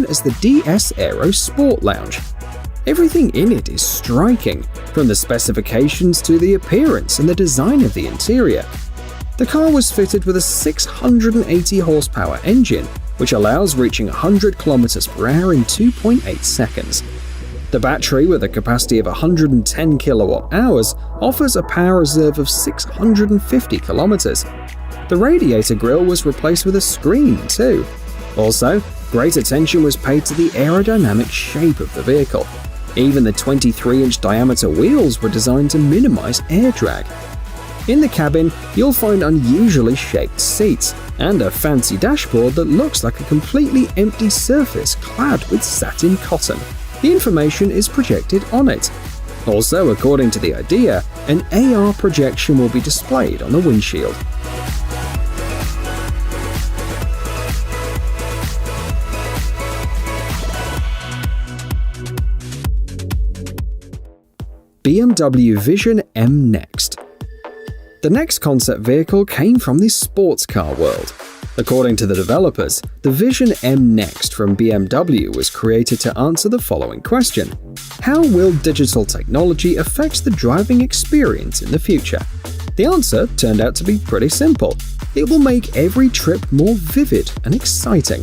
as the DS AERO Sport Lounge. Everything in it is striking, from the specifications to the appearance and the design of the interior. The car was fitted with a 680 horsepower engine, which allows reaching 100 km/h in 2.8 seconds. The battery, with a capacity of 110 kWh, offers a power reserve of 650 km. The radiator grille was replaced with a screen too. Also, great attention was paid to the aerodynamic shape of the vehicle. Even the 23-inch diameter wheels were designed to minimize air drag. In the cabin, you'll find unusually shaped seats and a fancy dashboard that looks like a completely empty surface clad with satin cotton. The information is projected on it. Also, according to the idea, an AR projection will be displayed on the windshield. BMW Vision M Next. The next concept vehicle came from the sports car world. According to the developers, the Vision M Next from BMW was created to answer the following question: how will digital technology affect the driving experience in the future? The answer turned out to be pretty simple. It will make every trip more vivid and exciting.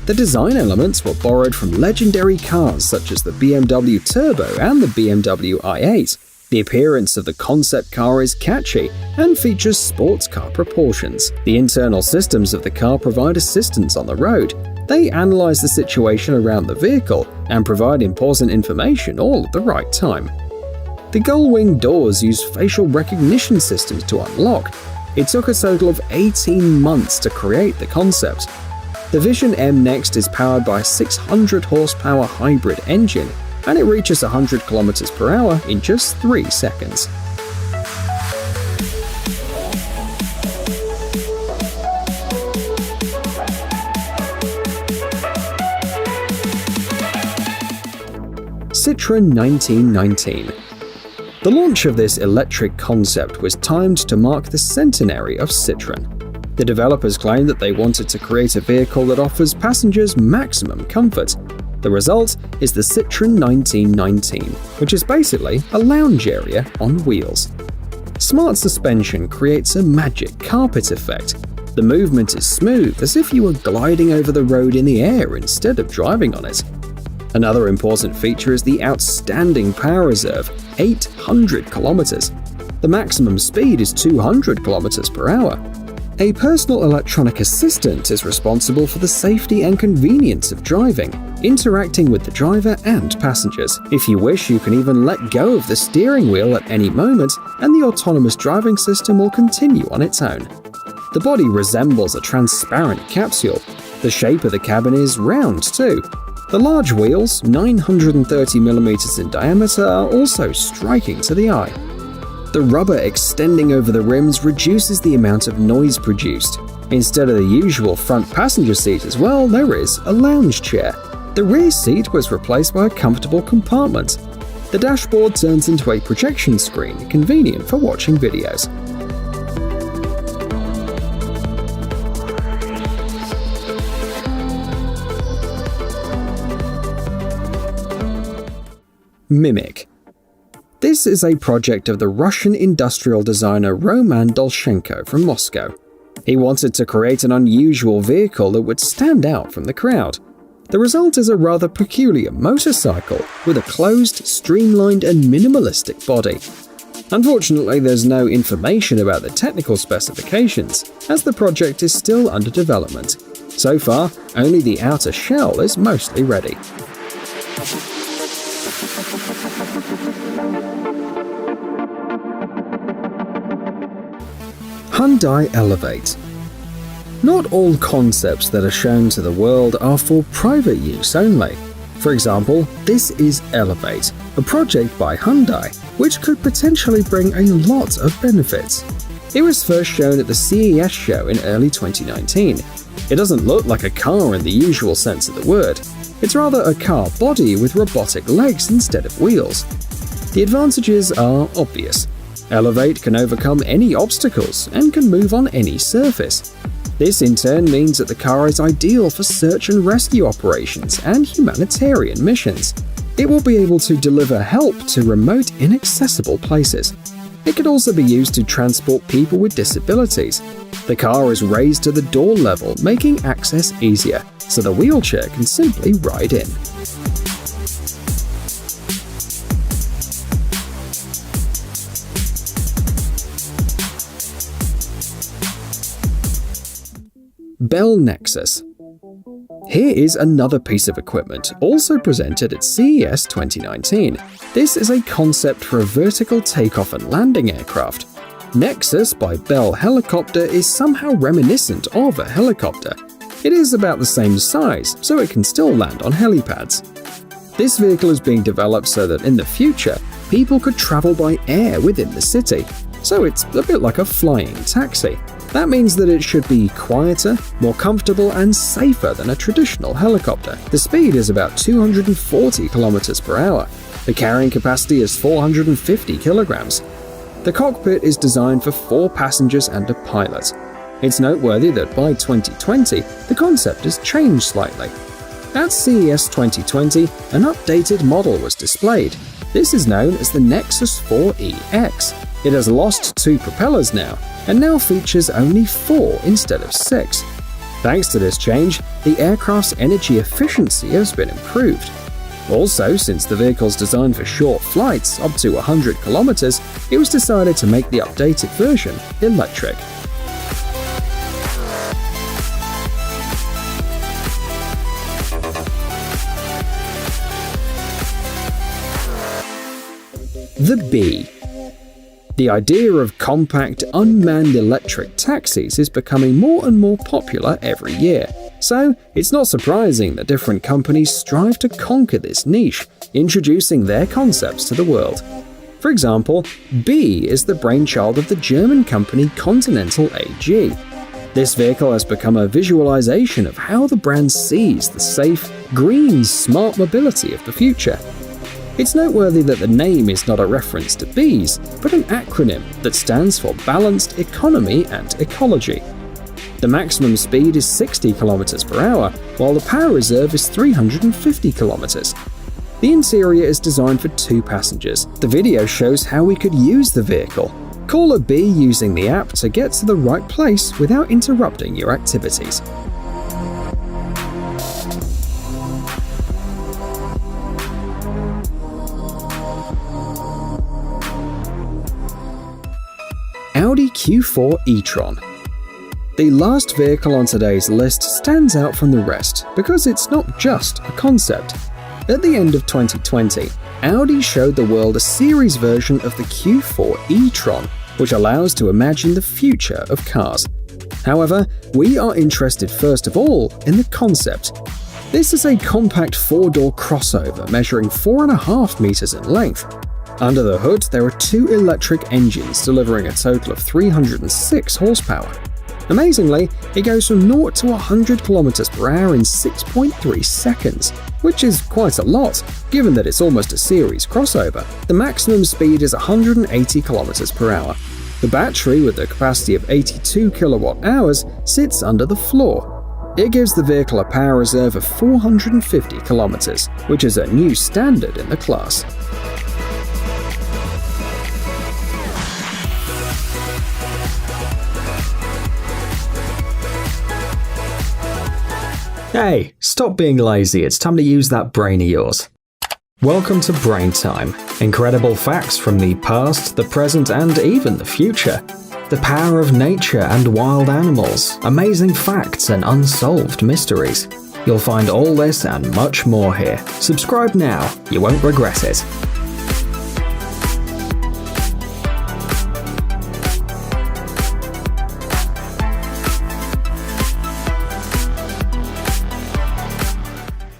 The design elements were borrowed from legendary cars such as the BMW Turbo and the BMW i8. The appearance of the concept car is catchy and features sports car proportions. The internal systems of the car provide assistance on the road. They analyze the situation around the vehicle and provide important information all at the right time. The gull-wing doors use facial recognition systems to unlock. It took a total of 18 months to create the concept. The Vision M Next is powered by a 600 horsepower hybrid engine, and it reaches 100 km/h in just 3 seconds. Citroën 1919. The launch of this electric concept was timed to mark the centenary of Citroën. The developers claimed that they wanted to create a vehicle that offers passengers maximum comfort. The result is the Citroën 1919, which is basically a lounge area on wheels. Smart suspension creates a magic carpet effect. The movement is smooth, as if you were gliding over the road in the air instead of driving on it. Another important feature is the outstanding power reserve, 800 km. The maximum speed is 200 km/h. A personal electronic assistant is responsible for the safety and convenience of driving, interacting with the driver and passengers. If you wish, you can even let go of the steering wheel at any moment, and the autonomous driving system will continue on its own. The body resembles a transparent capsule. The shape of the cabin is round too. The large wheels, 930mm in diameter, are also striking to the eye. The rubber extending over the rims reduces the amount of noise produced. Instead of the usual front passenger seat as well, there is a lounge chair. The rear seat was replaced by a comfortable compartment. The dashboard turns into a projection screen, convenient for watching videos. Mimic. This is a project of the Russian industrial designer Roman Dolchenko from Moscow. He wanted to create an unusual vehicle that would stand out from the crowd. The result is a rather peculiar motorcycle with a closed, streamlined and minimalistic body. Unfortunately, there's no information about the technical specifications, as the project is still under development. So far, only the outer shell is mostly ready. Hyundai Elevate. Not all concepts that are shown to the world are for private use only. For example, this is Elevate, a project by Hyundai, which could potentially bring a lot of benefits. It was first shown at the CES show in early 2019. It doesn't look like a car in the usual sense of the word. It's rather a car body with robotic legs instead of wheels. The advantages are obvious. Elevate can overcome any obstacles and can move on any surface. This in turn means that the car is ideal for search and rescue operations and humanitarian missions. It will be able to deliver help to remote, inaccessible places. It could also be used to transport people with disabilities. The car is raised to the door level, making access easier, so the wheelchair can simply ride in. Bell Nexus. Here is another piece of equipment, also presented at CES 2019. This is a concept for a vertical takeoff and landing aircraft. Nexus by Bell Helicopter is somehow reminiscent of a helicopter. It is about the same size, so it can still land on helipads. This vehicle is being developed so that in the future, people could travel by air within the city. So it's a bit like a flying taxi. That means that it should be quieter, more comfortable, and safer than a traditional helicopter. The speed is about 240 km per hour. The carrying capacity is 450 kilograms. The cockpit is designed for 4 passengers and a pilot. It's noteworthy that by 2020, the concept has changed slightly. At CES 2020, an updated model was displayed. This is known as the Nexus 4EX. It has lost 2 propellers now, and now features only 4 instead of 6. Thanks to this change, the aircraft's energy efficiency has been improved. Also, since the vehicle's designed for short flights, up to 100 kilometers, it was decided to make the updated version electric. The Bee. The idea of compact, unmanned electric taxis is becoming more and more popular every year. So, it's not surprising that different companies strive to conquer this niche, introducing their concepts to the world. For example, Bee is the brainchild of the German company Continental AG. This vehicle has become a visualization of how the brand sees the safe, green, smart mobility of the future. It's noteworthy that the name is not a reference to bees, but an acronym that stands for Balanced Economy and Ecology. The maximum speed is 60 km per hour, while the power reserve is 350 km. The interior is designed for 2 passengers. The video shows how we could use the vehicle. Call a bee using the app to get to the right place without interrupting your activities. Audi Q4 e-tron. The last vehicle on today's list stands out from the rest because it's not just a concept. At the end of 2020, Audi showed the world a series version of the Q4 e-tron, which allows to imagine the future of cars. However, we are interested first of all in the concept. This is a compact 4-door crossover measuring 4.5 meters in length. Under the hood, there are 2 electric engines delivering a total of 306 horsepower. Amazingly, it goes from 0 to 100 km per hour in 6.3 seconds, which is quite a lot, given that it's almost a series crossover. The maximum speed is 180 km per hour. The battery, with a capacity of 82 kilowatt hours, sits under the floor. It gives the vehicle a power reserve of 450 kilometers, which is a new standard in the class. Hey, stop being lazy, it's time to use that brain of yours. Welcome to Brain Time. Incredible facts from the past, the present, and even the future. The power of nature and wild animals, amazing facts and unsolved mysteries. You'll find all this and much more here. Subscribe now, you won't regret it.